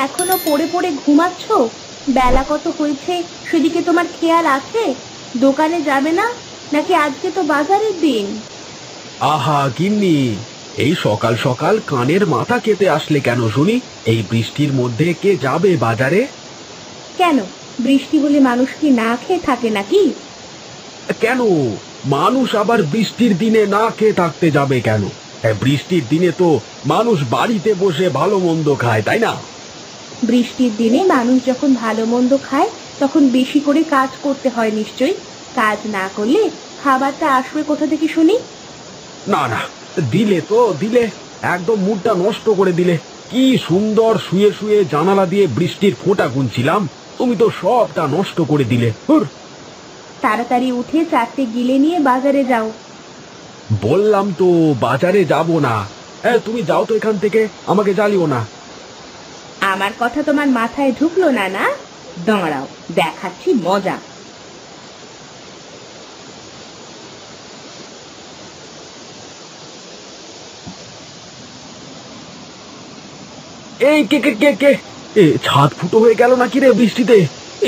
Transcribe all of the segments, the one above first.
এখনো পড়ে পড়ে ঘুমাচ্ছ? বেলা কত হয়েছে সেদিকে তোমার খেয়াল আছে? দোকানে যাবে না নাকি? আজকে তো বাজারের দিন। আহা গিন্নি, এই সকাল সকাল কানের মাথা কেটে আসলে কেন শুনি? এই বৃষ্টির মধ্যে কে যাবে বাজারে? কেন, বৃষ্টি হলে মানুষ কি না খেয়ে থাকে নাকি? কেন মানুষ আবার বৃষ্টির দিনে না খেয়ে থাকতে যাবে কেন? বৃষ্টির দিনে তো মানুষ বাড়িতে বসে ভালো মন্দ খায়, তাই না? বৃষ্টির দিনে মানুষ যখন ভালো মন্দ খায় তখন বেশি করে কাজ করতে হয় নিশ্চয়ই। কাজ না করলে খাবারটা আসবে কোথা থেকে শুনি? না না, দিলে তো দিলে, একদম মুডটা নষ্ট করে দিলে। কি সুন্দর শুয়ে শুয়ে জানালা দিয়ে বৃষ্টির ফোঁটা গুনছিলাম, তুমি তো সবটা নষ্ট করে দিলে। হুর! তাড়াতাড়ি উঠে চারটে গিলে নিয়ে বাজারে যাও। বললাম তো বাজারে যাব না। হ্যাঁ, তুমি যাও তো এখান থেকে, আমাকে জ্বালিও না। আমার কথা তোমার মাথায় ঢুকলো না না? দাঁড়াও, দেখাচ্ছি মজা। এই কে কে কে কে ছাদ ফুটো হয়ে গেল নাকি রে বৃষ্টিতে?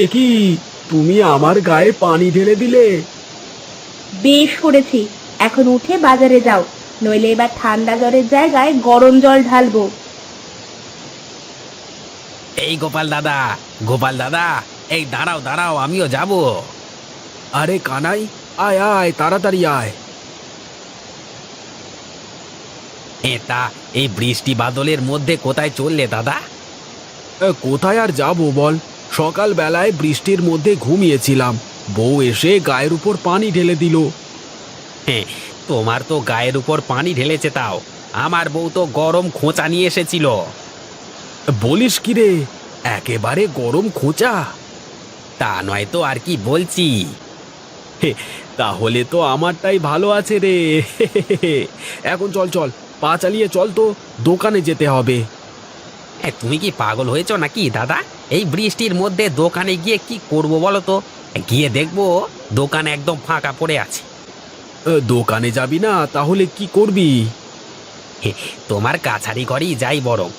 এ কি, তুমি আমার গায়ে পানি ঢেলে দিলে? বেশ করেছি, এখন উঠে বাজারে যাও, নইলে এবার ঠান্ডা জলের জায়গায় গরম জল ঢালবো। এই গোপাল দাদা, গোপাল দাদা, এই দাঁড়াও দাঁড়াও, আমিও যাব। আরে কানাই, আয় আয়, তাড়াতাড়ি আয়। এটা এই বৃষ্টি বাদলের মধ্যে কোথায় চললে দাদা? কোথায় আর যাব বল, সকাল বেলায় বৃষ্টির মধ্যে ঘুমিয়েছিলাম, বউ এসে গায়ের উপর পানি ঢেলে দিল। হ্যাঁ, তোমার তো গায়ের উপর পানি ঢেলেছে, তাও আমার বউ তো গরম খোঁচা নিয়ে এসেছিল। বলিস কি রে, একেবারে গরম খোঁচা? তা নয় তো আর কি বলছি। হে, তাহলে তো আমারটাই ভালো আছে রে। এখন চল চল, পা চালিয়ে চল তো, দোকানে যেতে হবে। তুমি কি পাগল হয়েছো নাকি দাদা? এই বৃষ্টির মধ্যে দোকানে গিয়ে কি করব বলো তো? গিয়ে দেখবো দোকান একদম ফাঁকা পড়ে আছে। দোকানে যাবি না তাহলে কি করবি? তোমার কাছারি ঘরেই যাই বরং,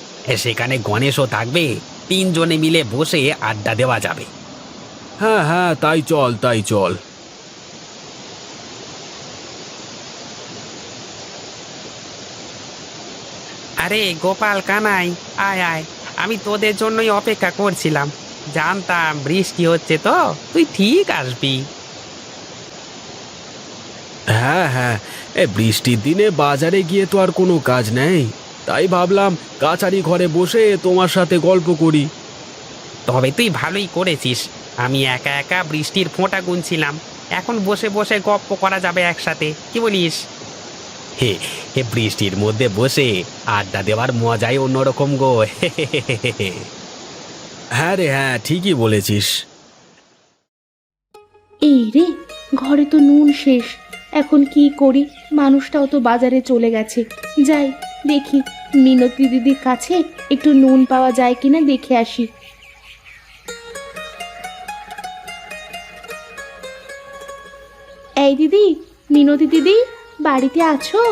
সেখানে গণেশও থাকবে, তিনজনে মিলে বসে আড্ডা দেওয়া যাবে। হ্যাঁ হ্যাঁ, তাই চল তাই চল। আরে গোপাল কানাই, আয় আয়, আমি তোদের জন্যই অপেক্ষা করছিলাম। জানতাম বৃষ্টি হচ্ছে তো তুই ঠিক আসবি। হ্যাঁ হ্যাঁ, বৃষ্টির দিনে বাজারে গিয়ে তো আর কোনো কাজ নেই, তাই ভাবলাম কাছারি ঘরে বসে তোমার সাথে গল্প করি। তবে তুই ভালোই করেছিস, আমি একা একা বৃষ্টির ফোঁটা গুনছিলাম, এখন বসে বসে গপ্প করা যাবে একসাথে, কি বলিস? হে হে, বৃষ্টির মধ্যে বসে আড্ডা দেওয়ার মজাই অন্যরকম গো। হ্যাঁ রে হ্যাঁ, ঠিকই বলেছিস। এই রে, ঘরে তো নুন শেষ, এখন কি করি? মানুষটাও তো বাজারে চলে গেছে। যাই দেখি, মিনতি দিদির কাছে একটু নুন পাওয়া যায় কিনা দেখে আসি। এই দিদি, মিনতি দিদি, বাড়িতে আছো?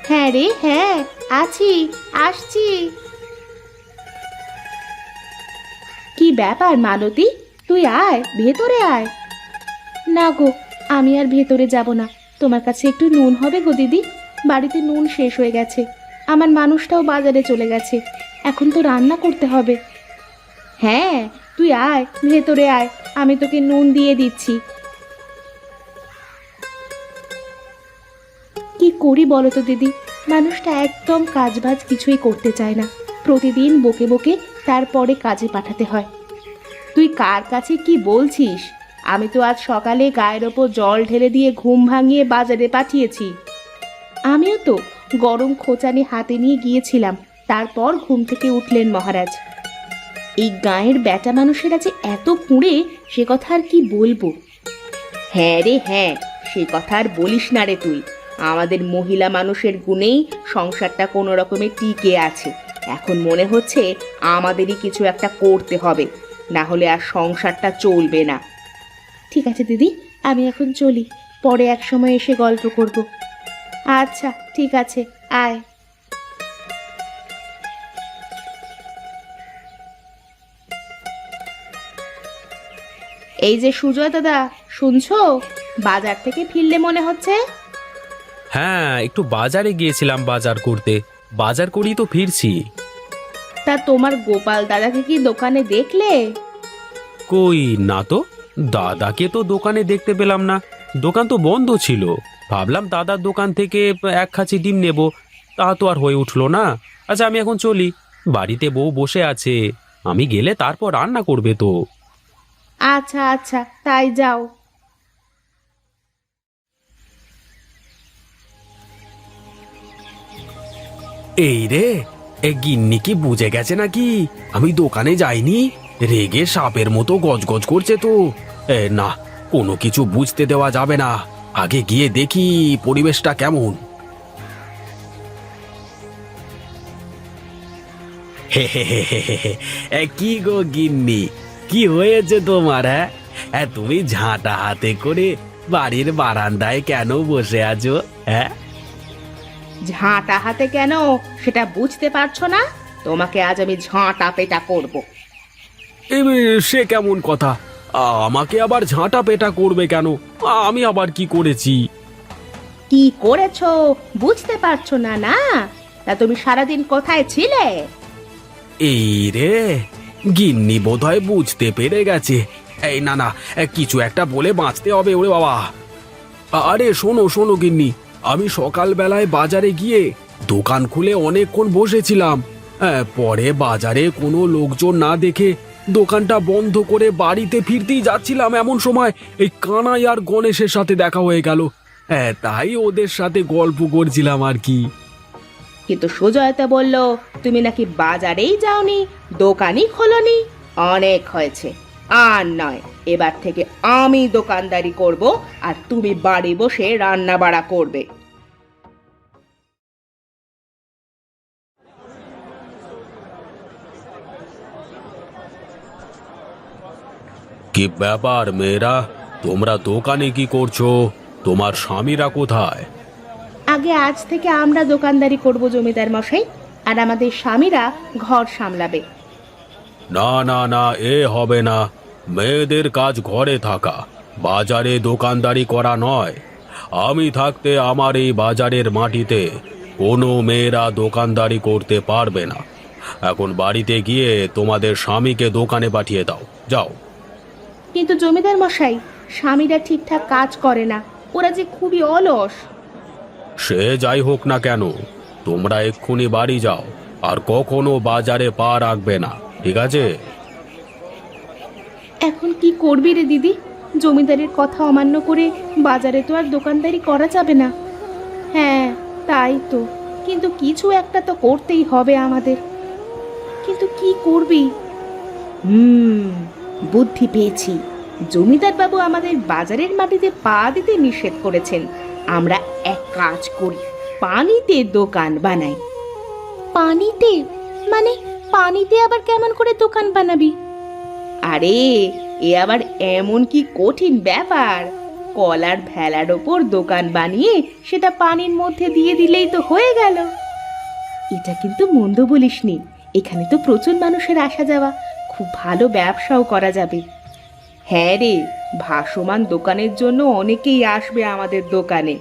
হ্যাঁ রে হ্যাঁ, আছি, আসছি। কি ব্যাপার মালতী, তুই আয়, ভেতরে আয়। না গো, আমি আর ভেতরে যাব না। তোমার কাছে একটু নুন হবে গো দিদি? বাড়িতে নুন শেষ হয়ে গেছে, আমার মানুষটাও বাজারে চলে গেছে, এখন তো রান্না করতে হবে। হ্যাঁ, তুই আয়, ভেতরে আয়, আমি তোকে নুন দিয়ে দিচ্ছি। কি করি বলো তো দিদি, মানুষটা একদম কাজবাজ কিছুই করতে চায় না, প্রতিদিন বকে বকে তারপরে কাজে পাঠাতে হয়। তুই কার কাছে কি বলছিস? আমি তো আজ সকালে গায়ের ওপর জল ঢেলে দিয়ে ঘুম ভাঙিয়ে বাজারে পাঠিয়েছি। আমিও তো গরম খোঁচানি হাতে নিয়ে গিয়েছিলাম, তারপর ঘুম থেকে উঠলেন মহারাজ। এই গাঁয়ের বেটা মানুষেরা যে এত কুঁড়ে, সে কথা আর কি বলবো। হ্যাঁ রে হ্যাঁ, সে কথা আর বলিস না রে তুই। আমাদের মহিলা মানুষের গুণেই সংসারটা কোনো রকমে টিকে আছে। এখন মনে হচ্ছে আমাদেরই কিছু একটা করতে হবে, না হলে আর সংসারটা চলবে না। ঠিক আছে দিদি, আমি এখন চলি, পরে এক সময় এসে গল্প করব। আচ্ছা ঠিক আছে, আয়। এই যে সুজয় দাদা, শুনছো? বাজার থেকে ফিরলে মনে হচ্ছে। হ্যাঁ, একটু বাজারে গিয়েছিলাম বাজার করতে। বাজার করেই তো ফিরছি। তা তোমার গোপাল দাদাকে কি দোকানে দেখলে? কই না তো, দাদাকে তো দোকানে দেখতে পেলাম না। দোকান তো বন্ধ ছিল। ভাবলাম দাদার দোকান থেকে এক খাঁচি ডিম নেব, তা তো আর হয়ে উঠলো না। আচ্ছা, আমি এখন চলি। বাড়িতে বউ বসে আছে, আমি গেলে তারপর রান্না করবে তো। আচ্ছা আচ্ছা, তাই যাও। এই রে, এ গিন্নি কি বুঝে গেছে নাকি আমি দোকানে যাইনি? রেগে সাপের মতো গজগজ করছে তো। না, কোনো কিছু বুঝতে দেওয়া যাবে না। আগে গিয়ে দেখি পরিবেশটা কেমন। হে হে হে হে হে হে। কি গো গিন্নি, কি হয়েছে তোমার? হ্যাঁ, তুমি ঝাঁটা হাতে করে বাড়ির বারান্দায় কেন বসে আছো? হ্যাঁ, ঝাঁটা হাতে কেন সেটা বুঝতে পারছো না? তোমাকে আজ আমি ঝাঁটা পেটা করব। সে কেমন কথা? আমাকে আবার ঝাঁটা পেটা করবে কেন? আমি আবার কি করেছি? কি করেছো বুঝতে পারছো না? না, তা তুমি সারাদিন কোথায় ছিলে? এই রে, গিন্নি বোধহয় বুঝতে পেরে গেছে। এই না না, কিছু একটা বলে বাঁচতে হবে। ওরে বাবা! আরে শোনো শোনো গিন্নি, আমি সকালবেলায় বাজারে গিয়ে দোকান খুলে অনেকক্ষণ বসেছিলাম। পরে বাজারে কোনো লোকজন না দেখে দোকানটা বন্ধ করে বাড়িতে ফিরতেই যাচ্ছিলাম, এমন সময় এই কানাই আর গণেশের সাথে দেখা হয়ে গেল। তাই ওদের সাথে গল্প করছিলাম আর কি। কিন্তু সুজয়তা বলল তুমি নাকি বাজারেই যাওনি, দোকানই খোলনি। অনেক হয়েছে, আর নয়। এবার থেকে আমি দোকানদারি করব, আর তুমি বাড়ি বসে রান্না বাড়া করবে। কি ব্যাপার মেয়েরা, তোমরা দোকানে কি করছো? তোমার স্বামীরা কোথায়? আগে আজ থেকে আমরা দোকানদারি করব জমিদার মশাই, আর আমাদের স্বামীরা ঘর সামলাবে। না না না, এ হবে না। মেয়েদের কাজ ঘরে থাকা, বাজারে দোকানদারি করা নয়। আমি থাকতে আমার এই বাজারের মাটিতে কোনো মেয়েরা দোকানদারি করতে পারবে না। এখন বাড়িতে গিয়ে তোমাদের স্বামীকে দোকানে পাঠিয়ে দাও, যাও। কিন্তু জমিদার মশাই, স্বামীরা ঠিকঠাক কাজ করে না, ওরা যে খুবই অলস। সে যাই হোক না কেন, তোমরা এক্ষুনি বাড়ি যাও, আর কখনো বাজারে পা রাখবে না, ঠিক আছে? এখন কি করবি রে দিদি? জমিদারের কথা অমান্য করে বাজারে তো আর দোকানদারি করা যাবে না। হ্যাঁ, তাই তো। কিন্তু কিছু একটা তো করতেই হবে আমাদের। কিন্তু কি করবি? বুদ্ধি পেয়েছি। জমিদার বাবু আমাদের বাজারের মাটিতে পা দিতে নিষেধ করেছেন। আমরা এক কাজ করি, পানিতে দোকান বানাই। পানিতে? মানে পানিতে আবার কেমন করে দোকান বানাবি? আরে, এ আবার এমন কি কঠিন ব্যাপার? কলার ভেলার ওপর দোকান বানিয়ে সেটা পানির মধ্যে দিয়ে দিলেই তো হয়ে গেল। এটা কিন্তু মন্দ বলিসনি। এখানে তো প্রচুর মানুষের আসা যাওয়া, খুব ভালো ব্যবসাও করা যাবে। হ্যাঁ রে, ভাসমান দোকানের জন্য অনেকেই আসবে আমাদের দোকানে।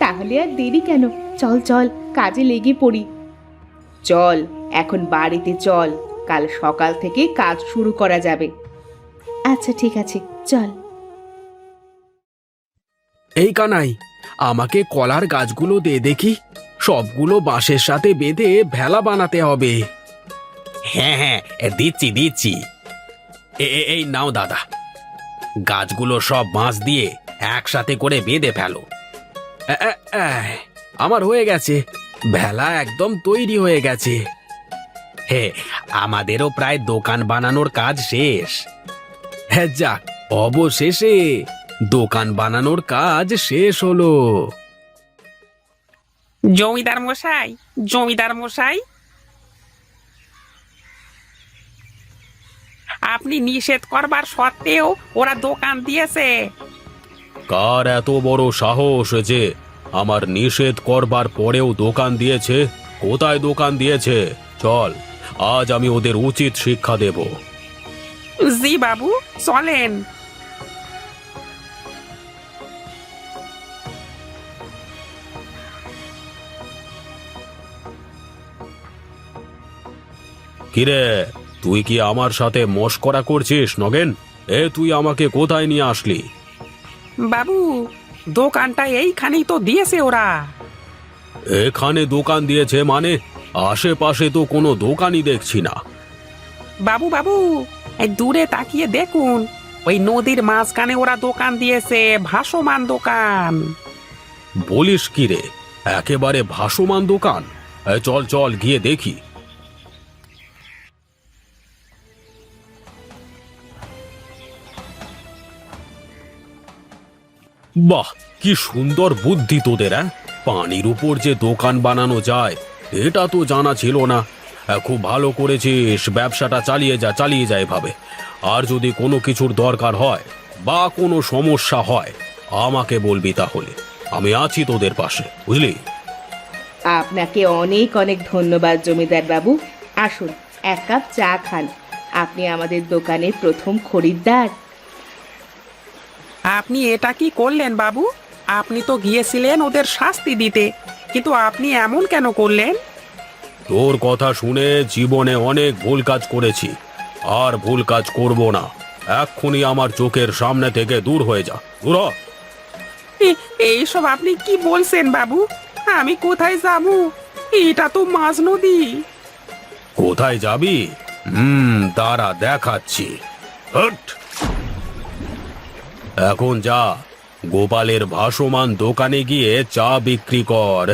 তাহলে আর দেরি কেন? চল চল, কাজে লেগে পড়ি। চল, এখন বাড়িতে চল, কাল সকাল থেকে কাজ শুরু করা যাবে। আচ্ছা ঠিক আছে, চল। এই কানাই, আমাকে কলার গাছগুলো দে দেখি। সবগুলো বাঁশের সাথে বেঁধে ভেলা বানাতে হবে। হ্যাঁ হ্যাঁ, দিচ্ছি দিচ্ছি। এই নাও দাদা, গাছগুলো সব বাঁশ দিয়ে একসাথে করে বেঁধে ফেলো। আমার হয়ে গেছে, ভেলা একদম তৈরি হয়ে গেছে। হে, আমাদেরও প্রায় দোকান বানানোর কাজ শেষ। হ্যাঁ, যাক, অবশেষে দোকান বানানোর কাজ শেষ হলো। জমিদার মশাই, জমিদার মশাই, আপনি নিষেধ করবার সত্ত্বেও ওরা দোকান দিয়েছে। কার এত বড় সাহস যে আমার নিষেধ করবার পরেও দোকান দিয়েছে? কোথায় দোকান দিয়েছে? চল, আজ আমি ওদের উচিত শিক্ষা দেব। জি বাবু, চলেন। কিরে, তুই কি আমার সাথে মশকরা করছিস নগেন? তুই আমাকে কোথায় নিয়ে আসলি? বাবু, দোকানটা এইখানেই তো দিয়েছে ওরা। এখানে দোকান দিয়েছে মানে? আশেপাশে তো কোনো দোকানই দেখছি না। বাবু বাবু, এই দূরে তাকিয়ে দেখুন, ওই নদীর মাঝখানে ওরা দোকান দিয়েছে, ভাসমান দোকান। বলিস কি রে, একেবারে ভাসমান দোকান? চল চল গিয়ে দেখি। বাহ, কি সুন্দর বুদ্ধি তোদের! পানির উপর যে দোকান বানানো যায় এটা তো জানা ছিল না। খুব ভালো করেছিস, ব্যবসাটা চালিয়ে যা এভাবে। আর যদি কোনো কিছুর দরকার হয় বা কোনো সমস্যা হয় আমাকে বলবি, তাহলে আমি আছি তোদের পাশে, বুঝলি? আপনাকে অনেক অনেক ধন্যবাদ জমিদার বাবু। আসুন, এক কাপ চা খান। আপনি আমাদের দোকানের প্রথম খরিদ্দার। আপনি এটা কি করলেন বাবু? আপনি তো গিয়েছিলেন ওদের শাস্তি দিতে, কিন্তু আপনি এমন কেন করলেন? তোর কথা শুনে জীবনে অনেক ভুল কাজ করেছি, আর ভুল কাজ করব না। এক্ষুনি আমার চোখের সামনে থেকে দূর হয়ে যা, দূর হ। এইসব আপনি কি বলছেন বাবু? আমি কোথায় যাব? এটা তো মাঝ নদী। কোথায় যাবি? দাঁড়া, দেখাচ্ছি। হট! এখন যা, গোপালের ভাসমান দোকানে গিয়ে চা বিক্রি কর।